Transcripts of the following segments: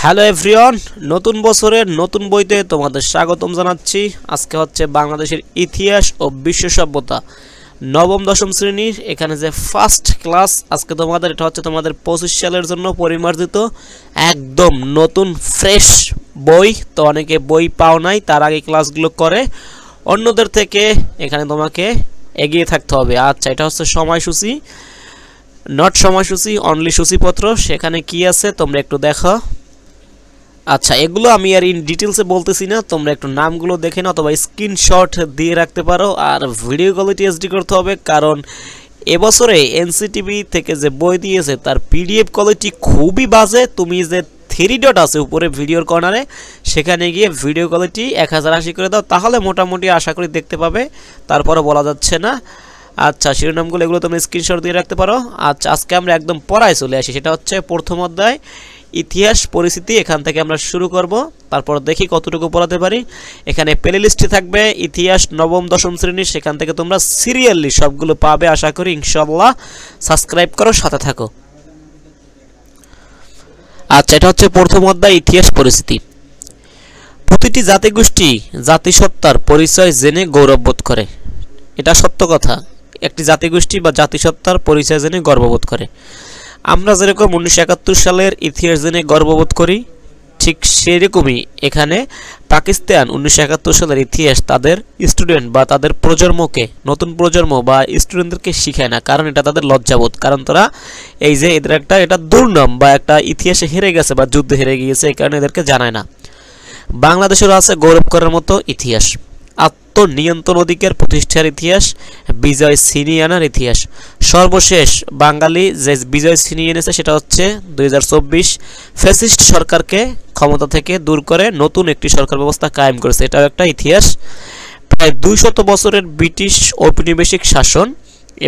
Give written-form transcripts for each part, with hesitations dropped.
Hello everyone, নতুন বছরের নতুন বইতে তোমাদের স্বাগতম জানাচ্ছি। আজকে হচ্ছে বাংলাদেশের ইতিহাস ও বিশ্ব সভ্যতা নবম দশম শ্রেণীর এখানে যে ফার্স্ট ক্লাস আজকে তোমাদের, এটা হচ্ছে তোমাদের 25 সালের জন্য পরিমার্জিত একদম নতুন ফ্রেশ বই। তো অনেকে বই পাও নাই, তার আগে ক্লাসগুলো করে অন্যদের থেকে এখানে তোমাকে এগিয়ে থাকতে হবে। আচ্ছা, এটা হচ্ছে সময়সূচি, নট সময়সূচি, অনলি সূচিপত্র। সেখানে কি আছে তোমরা একটু দেখো। আচ্ছা, এগুলো আমি আর ইন ডিটেলসে বলতেছি না, তোমরা একটু নামগুলো দেখে নাও অথবা স্ক্রিনশট দিয়ে রাখতে পারো। আর ভিডিও কোয়ালিটি এইচডি করতে হবে, কারণ এবছরে এনসিটিভি থেকে যে বই দিয়েছে তার পিডিএফ কোয়ালিটি খুবই বাজে। তুমি যে 3 ডট আছে উপরে ভিডিওর কর্নারে, সেখানে গিয়ে ভিডিও কোয়ালিটি 1080 করে দাও, তাহলে মোটামুটি আশা করি দেখতে পাবে, তারপরে বলা যাচ্ছে না। আচ্ছা, শিরোনামগুলো এগুলো তুমি স্ক্রিনশট দিয়ে রাখতে পারো। আচ্ছা, আজকে আমরা একদম পড়ায় চলে আসি। সেটা হচ্ছে প্রথম অধ্যায় ইতিহাস পরিস্থিতি, এখান থেকে আমরা শুরু করব, তারপর দেখি কতটুকু পড়াতে পারি। এখানে প্লে লিস্টে থাকবে ইতিহাস নবম দশম শ্রেণীর, সেখান থেকে তোমরা সিরিয়ালি সবগুলো পাবে আশা করি, ইনশাআল্লাহ। সাবস্ক্রাইব করো, সাথে থাকো। আচ্ছা, এটা হচ্ছে প্রথম অধ্যায় ইতিহাস পরিস্থিতি। প্রতিটি জাতিগোষ্ঠী জাতিসত্তার পরিচয় জেনে গৌরববোধ করে। এটা সত্য কথা, একটি জাতিগোষ্ঠী বা জাতিসত্তার পরিচয় জেনে গর্ববোধ করে। আমরা যেরকম 1971 সালের ইতিহাস জেনে গর্ববোধ করি, ঠিক সেরকমই এখানে পাকিস্তান 1971 সালের ইতিহাস তাদের স্টুডেন্ট বা তাদের প্রজন্মকে, নতুন প্রজন্ম বা স্টুডেন্টদেরকে শিখায় না, কারণ এটা তাদের লজ্জাবোধ। কারণ তারা এই যে এদের এটা দুর্নাম বা একটা ইতিহাসে হেরে গেছে বা যুদ্ধে হেরে গিয়েছে, এই কারণে এদেরকে জানায় না। বাংলাদেশেরও আছে গৌরব করার মতো ইতিহাস। আত্মনিয়ন্ত্রণ অধিকার প্রতিষ্ঠার ইতিহাস, বিজয় ছিনিয়ে আনার ইতিহাস। সর্বশেষ বাঙালি যে বিজয় ছিনিয়ে এনেছে সেটা হচ্ছে 2024 ফ্যাসিস্ট সরকারকে ক্ষমতা থেকে দূর করে নতুন একটি সরকার ব্যবস্থা কায়েম করেছে, এটাও একটা ইতিহাস। প্রায় 200 বছরের ব্রিটিশ ঔপনিবেশিক শাসন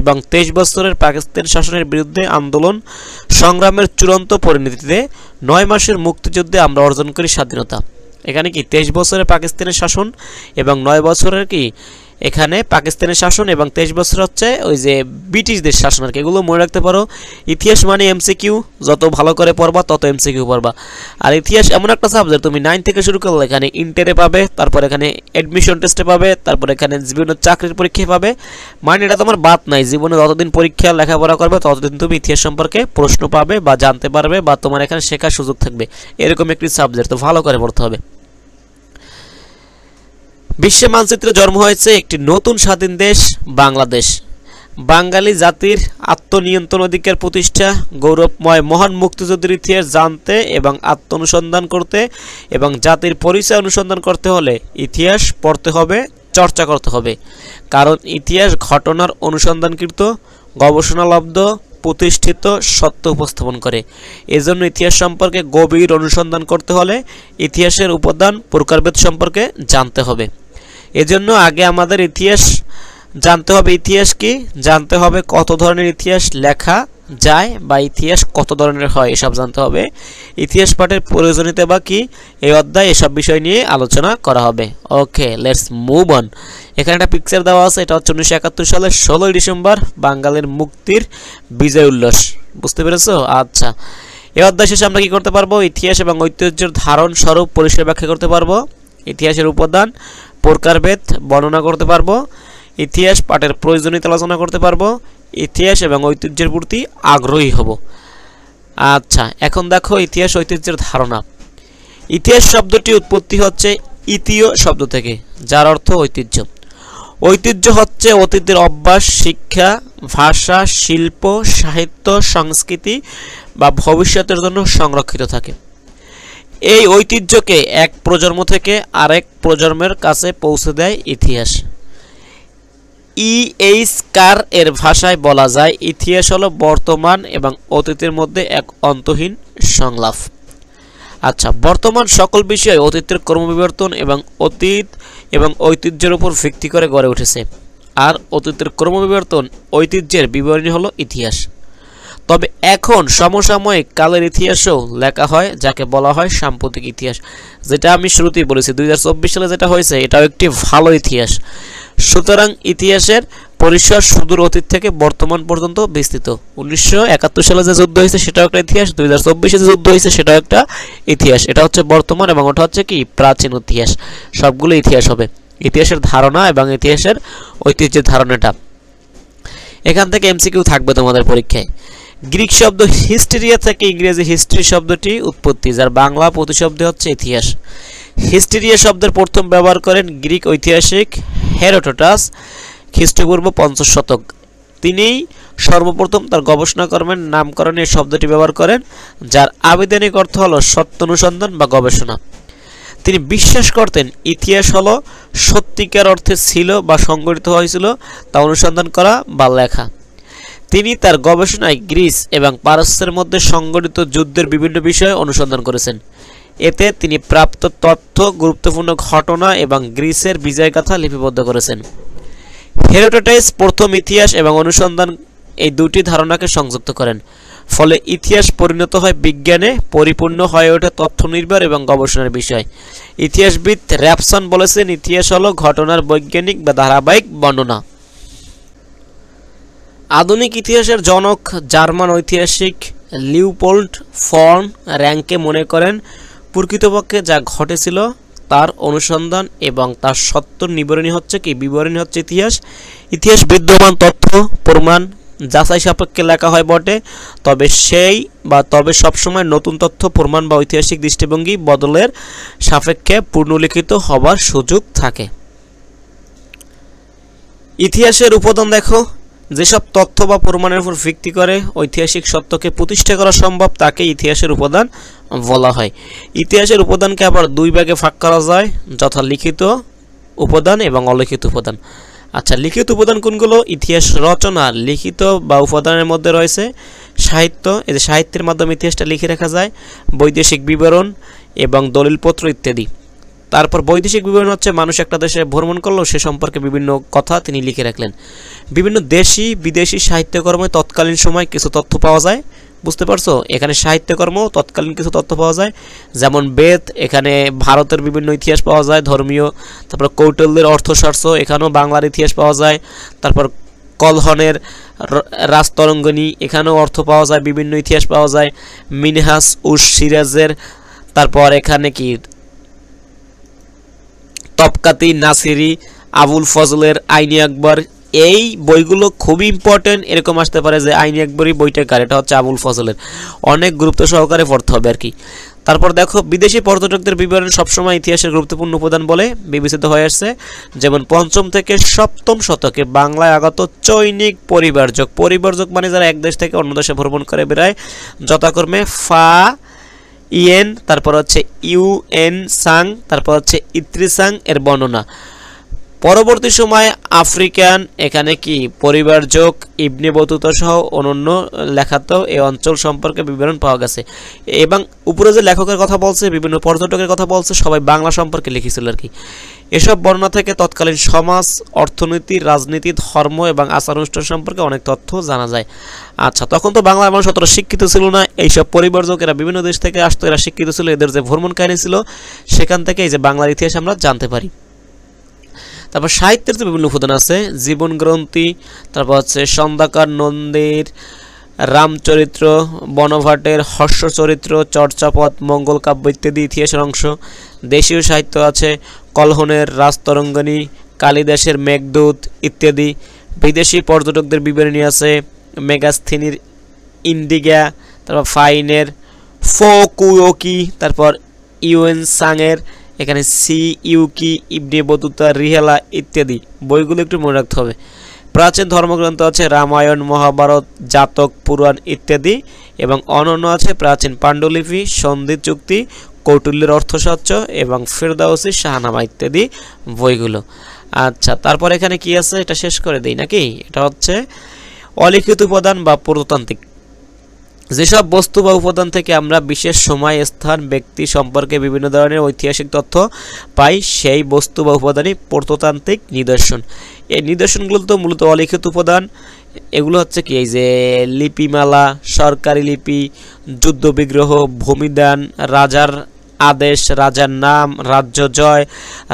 এবং 23 বছরের পাকিস্তান শাসনের বিরুদ্ধে আন্দোলন সংগ্রামের চূড়ান্ত পরিণতিতে 9 মাসের মুক্তিযুদ্ধে আমরা অর্জন করি স্বাধীনতা। এখানে কি 23 বছরের পাকিস্তানের শাসন এবং 9 বছরের কি এখানে পাকিস্তানের শাসন এবং 23 বছর হচ্ছে ওই যে ব্রিটিশদের শাসন আর কি। এগুলো মনে রাখতে পারো। ইতিহাস মানে এমসিকিউ, যত ভালো করে পড়বা তত এমসিকিউ পড়বা। আর ইতিহাস এমন একটা সাবজেক্ট তুমি 9 থেকে শুরু করলে এখানে ইন্টারে পাবে, তারপর এখানে অ্যাডমিশন টেস্টে পাবে, তারপর এখানে বিভিন্ন চাকরির পরীক্ষায় পাবে। মানে এটা তোমার বাদ নাই, জীবনে যতদিন পরীক্ষা লেখাপড়া করবে ততদিন তুমি ইতিহাস সম্পর্কে প্রশ্ন পাবে বা জানতে পারবে বা তোমার এখানে শেখার সুযোগ থাকবে। এরকম একটি সাবজেক্ট, তো ভালো করে পড়তে হবে। বিশ্ব মানচিত্রে জন্ম হয়েছে একটি নতুন স্বাধীন দেশ বাংলাদেশ। বাঙালি জাতির আত্মনিয়ন্ত্রণ অধিকার প্রতিষ্ঠা, গৌরবময় মহান মুক্তিযুদ্ধের ইতিহাস জানতে এবং আত্ম-অনুসন্ধান করতে এবং জাতির পরিচয় অনুসন্ধান করতে হলে ইতিহাস পড়তে হবে, চর্চা করতে হবে। কারণ ইতিহাস ঘটনার অনুসন্ধানকৃত, গবেষণালব্ধ, প্রতিষ্ঠিত সত্য উপস্থাপন করে। এজন্য ইতিহাস সম্পর্কে গভীর অনুসন্ধান করতে হলে ইতিহাসের উপাদান প্রকারভেদ সম্পর্কে জানতে হবে। এজন্য আগে আমাদের ইতিহাস জানতে হবে। ইতিহাস কি জানতে হবে, কত ধরনের ইতিহাস লেখা যায় বা ইতিহাস কত ধরনের হয় এসব জানতে হবে। ইতিহাস পাঠের প্রয়োজনীয়তা বা কি, এই অধ্যায়ে এসব বিষয় নিয়ে আলোচনা করা হবে। ওকে, লেটস মুভ অন। এখানে একটা পিকচার দেওয়া আছে, এটা হচ্ছে 1971 সালের 16 ডিসেম্বর বাঙালির মুক্তির বিজয় উল্লাস। বুঝতে পেরেছো? আচ্ছা, এই অধ্যায় শেষে আমরা কি করতে পারবো? ইতিহাস এবং ঐতিহ্যের ধারণ স্বরূপ পরিষ্কার ব্যাখ্যা করতে পারবো, ইতিহাসের উপাদান প্রকারভেদ বর্ণনা করতে পারবো, ইতিহাস পাঠের প্রয়োজনীয়তা আলোচনা করতে পারবো, ইতিহাস এবং ঐতিহ্যের প্রতি আগ্রহী হব। আচ্ছা, এখন দেখো ইতিহাস ঐতিহ্যের ধারণা। ইতিহাস শব্দটি উৎপত্তি হচ্ছে ইতিয় শব্দ থেকে, যার অর্থ ঐতিহ্য। ঐতিহ্য হচ্ছে অতীতের অভ্যাস, শিক্ষা, ভাষা, শিল্প, সাহিত্য, সংস্কৃতি বা ভবিষ্যতের জন্য সংরক্ষিত থাকে। এই ঐতিহ্যকে এক প্রজন্ম থেকে আরেক প্রজন্মের কাছে পৌঁছে দেয় ইতিহাস। এইচ কার এর ভাষায় বলা যায়, ইতিহাস হলো বর্তমান এবং অতীতের মধ্যে এক অন্তহীন সংলাপ। আচ্ছা, বর্তমান সকল বিষয় অতীতের ক্রমবিবর্তন এবং অতীত এবং ঐতিহ্যের উপর ভিত্তি করে গড়ে উঠেছে। আর অতীতের ক্রমবিবর্তন ঐতিহ্যের বিবরণী হলো ইতিহাস। তবে এখন সমসাময়িক কালের ইতিহাসও লেখা হয়, যাকে বলা হয় সাম্প্রতিক ইতিহাস। যেটা আমি শুরুতেই বলেছি 2024 সালে যেটা হয়েছে এটাও একটি ভালো ইতিহাস। সুতরাং ইতিহাসের পরিসর সুদূর অতীত থেকে বর্তমান পর্যন্ত বিস্তৃত। 1971 সালে যে যুদ্ধ হয়েছে সেটাও একটা ইতিহাস, 2024 যে যুদ্ধ হয়েছে সেটাও একটা ইতিহাস। এটা হচ্ছে বর্তমান এবং ওটা হচ্ছে কি প্রাচীন ইতিহাস। সবগুলো ইতিহাস হবে, ইতিহাসের ধারণা এবং ইতিহাসের ঐতিহ্যের ধারণাটা। এখান থেকে এমসিকিউ থাকবে তোমাদের পরীক্ষায়। গ্রিক শব্দ হিস্টেরিয়া থেকে ইংরেজি হিস্ট্রি শব্দটি উৎপত্তি, যার বাংলা প্রতিশব্দ হচ্ছে ইতিহাস। হিস্টেরিয়া শব্দের প্রথম ব্যবহার করেন গ্রিক ঐতিহাসিক হেরোডোটাস খ্রিস্টপূর্ব 5ম শতক। তিনিই সর্বপ্রথম তার গবেষণাকর্মের নামকরণে এই শব্দটি ব্যবহার করেন, যার আবিধানিক অর্থ হলো সত্য অনুসন্ধান বা গবেষণা। তিনি বিশ্বাস করতেন ইতিহাস হলো সত্যিকার অর্থে ছিল বা সংগঠিত হয়েছিল তা অনুসন্ধান করা বা লেখা। তিনি তার গবেষণায় গ্রিস এবং পারস্যের মধ্যে সংগঠিত যুদ্ধের বিভিন্ন বিষয় অনুসন্ধান করেছেন। এতে তিনি প্রাপ্ত তথ্য, গুরুত্বপূর্ণ ঘটনা এবং গ্রিসের বিজয়গাথা লিপিবদ্ধ করেছেন। হেরোডোটাস প্রথম ইতিহাস এবং অনুসন্ধান এই দুটি ধারণাকে সংযুক্ত করেন, ফলে ইতিহাস পরিণত হয় বিজ্ঞানে, পরিপূর্ণ হয়ে ওঠে তথ্য নির্ভর এবং গবেষণার বিষয়। ইতিহাসবিদ র্যাপসন বলেছেন ইতিহাস হলো ঘটনার বৈজ্ঞানিক বা ধারাবাহিক বর্ণনা। আধুনিক ইতিহাসের জনক জার্মান ঐতিহাসিক লিওপোল্ড ফন র্যাঙ্কে মনে করেন প্রকৃতপক্ষে যা ঘটেছিল তার অনুসন্ধান এবং তার সত্য বিবরণী হচ্ছে ইতিহাস। ইতিহাস বিদ্যমান তথ্য প্রমাণ যাচাই সাপেক্ষে লেখা হয় বটে, তবে সবসময় নতুন তথ্য প্রমাণ বা ঐতিহাসিক দৃষ্টিভঙ্গি বদলের সাপেক্ষে পুনর্লিখিত হবার সুযোগ থাকে। ইতিহাসের উপাদান দেখো, যেসব তথ্য বা প্রমাণের উপর ভিত্তি করে ঐতিহাসিক সত্যকে প্রতিষ্ঠা করা সম্ভব তাকে ইতিহাসের উপাদান বলা হয়। ইতিহাসের উপাদানকে আবার দুই ভাগে ভাগ করা যায়, যথা লিখিত উপাদান এবং অলিখিত উপাদান। আচ্ছা, লিখিত উপাদান কোনগুলো? ইতিহাস রচনা। লিখিত বা উপাদানের মধ্যে রয়েছে সাহিত্য, এই যে সাহিত্যের মাধ্যমে ইতিহাসটা লিখে রাখা যায়, বৈদেশিক বিবরণ এবং দলিলপত্র ইত্যাদি। তারপর বৈদেশিক বিবরণ হচ্ছে মানুষ একটা দেশে ভ্রমণ করলো, সে সম্পর্কে বিভিন্ন কথা তিনি লিখে রাখলেন। বিভিন্ন দেশি বিদেশি সাহিত্যকর্মে তৎকালীন সময় কিছু তথ্য পাওয়া যায়, বুঝতে পারছো? এখানে সাহিত্যকর্ম তৎকালীন কিছু তথ্য পাওয়া যায়, যেমন বেদ, এখানে ভারতের বিভিন্ন ইতিহাস পাওয়া যায় ধর্মীয়। তারপর কৌটিল্যের অর্থশাস্ত্র, এখানেও বাংলার ইতিহাস পাওয়া যায়। তারপর কলহনের রাজতরঙ্গিনী, এখানেও অর্থ পাওয়া যায়, বিভিন্ন ইতিহাস পাওয়া যায়। মিনহাজ উস সিরাজের, তারপর এখানে কি তবকাতি নাসিরি, আবুল ফজলের আইনি আকবর, এই বইগুলো খুবই ইম্পর্টেন্ট। এরকম আসতে পারে যে আইনি আকবরই বইটা কার, এটা হচ্ছে আবুল ফজলের, অনেক গুরুত্ব সহকারে পড়তে হবে আর কি। তারপর দেখো, বিদেশি পর্যটকদের বিবরণ সবসময় ইতিহাসের গুরুত্বপূর্ণ উপাদান বলে বিবেচিত হয়ে আসছে। যেমন 5ম থেকে 7ম শতকে বাংলায় আগত চৈনিক পরিব্রাজক মানে যারা এক দেশ থেকে অন্য দেশে ভ্রমণ করে বেড়ায়, যথাক্রমে ফা ইয়েন, তারপর হচ্ছে ইউএন সাং, তারপর হচ্ছে ইত্রিসাং এর বর্ণনা। পরবর্তী সময়ে আফ্রিকান এখানে কি পরিব্রাজক ইবনে বতুতা সহ অন্যান্য লেখাতেও এই অঞ্চল সম্পর্কে বিবরণ পাওয়া গেছে। এবং উপরে যে লেখকের কথা বলছে, বিভিন্ন পর্যটকের কথা বলছে, সবাই বাংলা সম্পর্কে লিখেছিল আর কি। এসব বর্ণনা থেকে তৎকালীন সমাজ, অর্থনীতি, রাজনীতি, ধর্ম এবং আচার অনুষ্ঠান সম্পর্কে অনেক তথ্য জানা যায়। আচ্ছা, তখন তো বাংলার মানুষ অতটা শিক্ষিত ছিল না। এইসব পরিব্রাজকেরা বিভিন্ন দেশ থেকে আসতো, এরা শিক্ষিত ছিল, এদের যে ভ্রমণ কাহিনী ছিল সেখান থেকে এই যে বাংলার ইতিহাস আমরা জানতে পারি। তারপর সাহিত্যের যে বিভিন্ন উপাদান আছে, জীবন গ্রন্থি, তারপর হচ্ছে সন্ধ্যাকার নন্দীর রামচরিত্র, বনভাটের হর্ষচরিত্র, চর্যাপদ, মঙ্গল কাব্য ইত্যাদি ইতিহাসের অংশ। দেশীয় সাহিত্য আছে কলহনের রাজতরঙ্গিনী, কালিদাসের মেঘদূত ইত্যাদি। বিদেশি পর্যটকদের বিবরণী আছে মেগাস্থিনির ইন্ডিগা, তারপর ফাইনের ফোকুয়োকি, তারপর ইউএন সাংয়ের এখানে সি ইউকি, ইবনে বতুতা, রিহেলা ইত্যাদি। বইগুলো একটু মনে রাখতে হবে। প্রাচীন ধর্মগ্রন্থ আছে রামায়ণ, মহাভারত, জাতক, পুরাণ ইত্যাদি। এবং অনন্য আছে প্রাচীন পাণ্ডুলিপি, সন্ধি চুক্তি, কৌটিল্যের অর্থশাস্ত্র এবং ফেরদাউসি শাহনামা ইত্যাদি বইগুলো। আচ্ছা, তারপর এখানে কি আছে এটা শেষ করে দেই নাকি? এটা হচ্ছে অলিখিত উপাদান বা প্রত্নতান্ত্রিক। যেসব বস্তু বা উপাদান থেকে আমরা বিশেষ সময়, স্থান, ব্যক্তি সম্পর্কে বিভিন্ন ধরনের ঐতিহাসিক তথ্য পাই, সেই বস্তু বা উপাদানই প্রত্নতান্ত্রিক নিদর্শন। এই নিদর্শনগুলো তো মূলত অলিখিত উপাদান। এগুলো হচ্ছে কি, এই যে লিপিমালা, সরকারি লিপি, যুদ্ধ বিগ্রহ, ভূমিদান, রাজার আদেশ, রাজার নাম, রাজ্য জয়,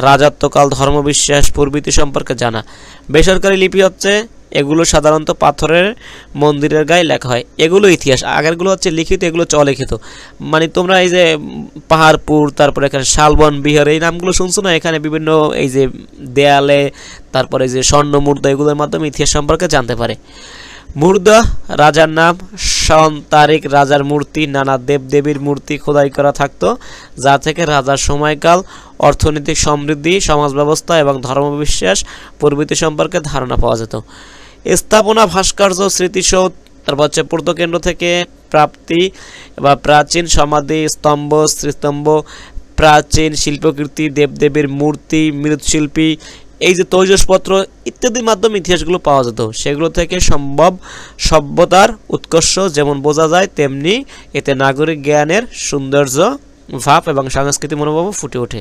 রাজত্বকাল, ধর্মবিশ্বাস প্রভৃতি সম্পর্কে জানা। বেসরকারি লিপি হচ্ছে এগুলো সাধারণত পাথরের মন্দিরের গায়ে লেখা হয়। এগুলো ইতিহাস। আগেরগুলো হচ্ছে লিখিত, এগুলো অলিখিত। মানে তোমরা এই যে পাহাড়পুর, তারপরে এখানে শালবন বিহার, এই নামগুলো শুনছো না? এখানে বিভিন্ন এই যে দেয়ালে, তারপরে যে স্বর্ণ মুদ্রা, এগুলোর মাধ্যমে ইতিহাস সম্পর্কে জানতে পারে। মুর্দা রাজার নাম, সন, তারিখ, রাজার মূর্তি, নানা দেবদেবীর মূর্তি খোদাই করা থাকতো, যা থেকে রাজার সময়কাল, অর্থনৈতিক সমৃদ্ধি, সমাজ ব্যবস্থা এবং ধর্মবিশ্বাস প্রভৃতি সম্পর্কে ধারণা পাওয়া যেত। স্থাপনা, ভাস্কর্য, স্মৃতিসৌধ, তারপর হচ্ছে পূর্তকেন্দ্র থেকে প্রাপ্তি বা প্রাচীন সমাধি, স্তম্ভ, স্মৃতিস্তম্ভ, প্রাচীন শিল্পকীর্তি, দেবদেবীর মূর্তি, মৃৎশিল্পী, এই যে তৈজসপত্র ইত্যাদির মাধ্যমে ইতিহাসগুলো পাওয়া যেত। সেগুলো থেকে সম্ভব সভ্যতার উৎকর্ষ যেমন বোঝা যায়, তেমনি এতে নাগরিক জ্ঞানের সৌন্দর্য ভাব এবং সাংস্কৃতিক মনোভাবও ফুটে ওঠে।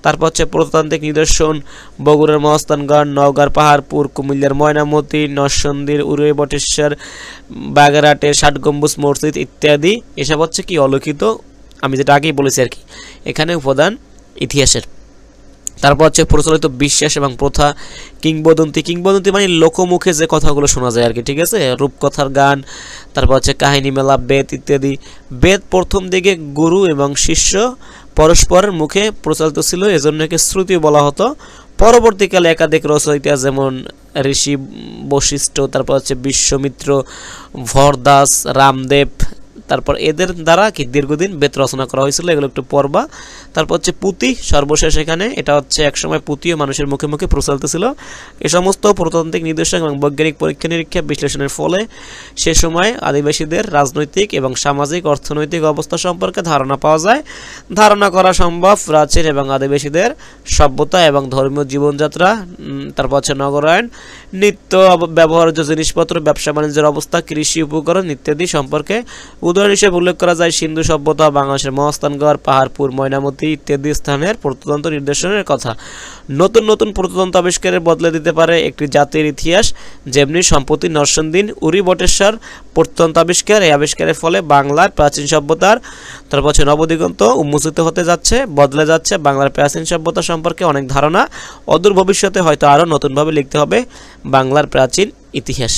তারপর হচ্ছে প্রত্নতান্ত্রিক নিদর্শন, বগুড়ার মহাস্থানগড়, নওগাঁর পাহাড়পুর, কুমিল্লার ময়নামতি, নরসিংদীর উড়ে বটেশ্বর, বাগেরহাটের ষাট গম্বুজ মসজিদ ইত্যাদি। এসব হচ্ছে কি অলিখিত, আমি যেটা আগেই বলেছি আর কি, এখানে উপাদান ইতিহাসের। তারপর হচ্ছে প্রচলিত বিশ্বাস এবং প্রথা, কিংবদন্তি। কিংবদন্তি মানে লোকমুখে যে কথাগুলো শোনা যায় আর কি, ঠিক আছে? রূপকথার গান, তারপর হচ্ছে কাহিনী মেলা, বেদ ইত্যাদি। বেদ প্রথম দিকে গুরু এবং শিষ্য পরস্পরের মুখে প্রচলিত ছিল, এজন্য একে শ্রুতি বলা হতো। পরবর্তীকালে একাধিক রচয়িতা যেমন ঋষি বশিষ্ঠ, তারপর হচ্ছে বিশ্বমিত্র, ভরদাস, রামদেব, তারপর এদের দ্বারা কি দীর্ঘদিন বেদ রচনা করা হয়েছিল। এগুলো একটু পড়বা। তারপর হচ্ছে পুঁথি সর্বশেষ এখানে, এটা হচ্ছে একসময় পুঁথিও মানুষের মুখে মুখে প্রচলিত ছিল। এ সমস্ত প্রত্নতান্ত্রিক নিদর্শন এবং বৈজ্ঞানিক পরীক্ষা নিরীক্ষা বিশ্লেষণের ফলে সে সময় আদিবাসীদের রাজনৈতিক এবং সামাজিক অর্থনৈতিক অবস্থা সম্পর্কে ধারণা পাওয়া যায়। ধারণা করা সম্ভব প্রাচীন এবং আদিবাসীদের সভ্যতা এবং ধর্মীয় জীবনযাত্রা, তারপর হচ্ছে নগরায়ণ, নিত্য ব্যবহার্য জিনিসপত্র, ব্যবসা বাণিজ্যের অবস্থা, কৃষি উপকরণ ইত্যাদি সম্পর্কে। উদাহরণ হিসেবে উল্লেখ করা যায় সিন্ধু সভ্যতা, বাংলাদেশের মহাস্থানগড়, পাহাড়পুর, ময়নামতি ইত্যাদি স্থানের প্রত্নতন্ত্র নিদর্শনের কথা। নতুন নতুন প্রত্নতন্ত্র আবিষ্কারের বদলে দিতে পারে একটি জাতির ইতিহাস, যেমনি সম্প্রতি নরসিংদীর উড়ি বটেশ্বর প্রত্নতন্ত্র আবিষ্কার। এই আবিষ্কারের ফলে বাংলার প্রাচীন সভ্যতার তারপর হচ্ছে নবদিগন্ত উন্মোচিত হতে যাচ্ছে, বদলে যাচ্ছে। বাংলার প্রাচীন সভ্যতা সম্পর্কে অনেক ধারণা, অদূর ভবিষ্যতে হয়তো আরও নতুনভাবে লিখতে হবে বাংলার প্রাচীন ইতিহাস।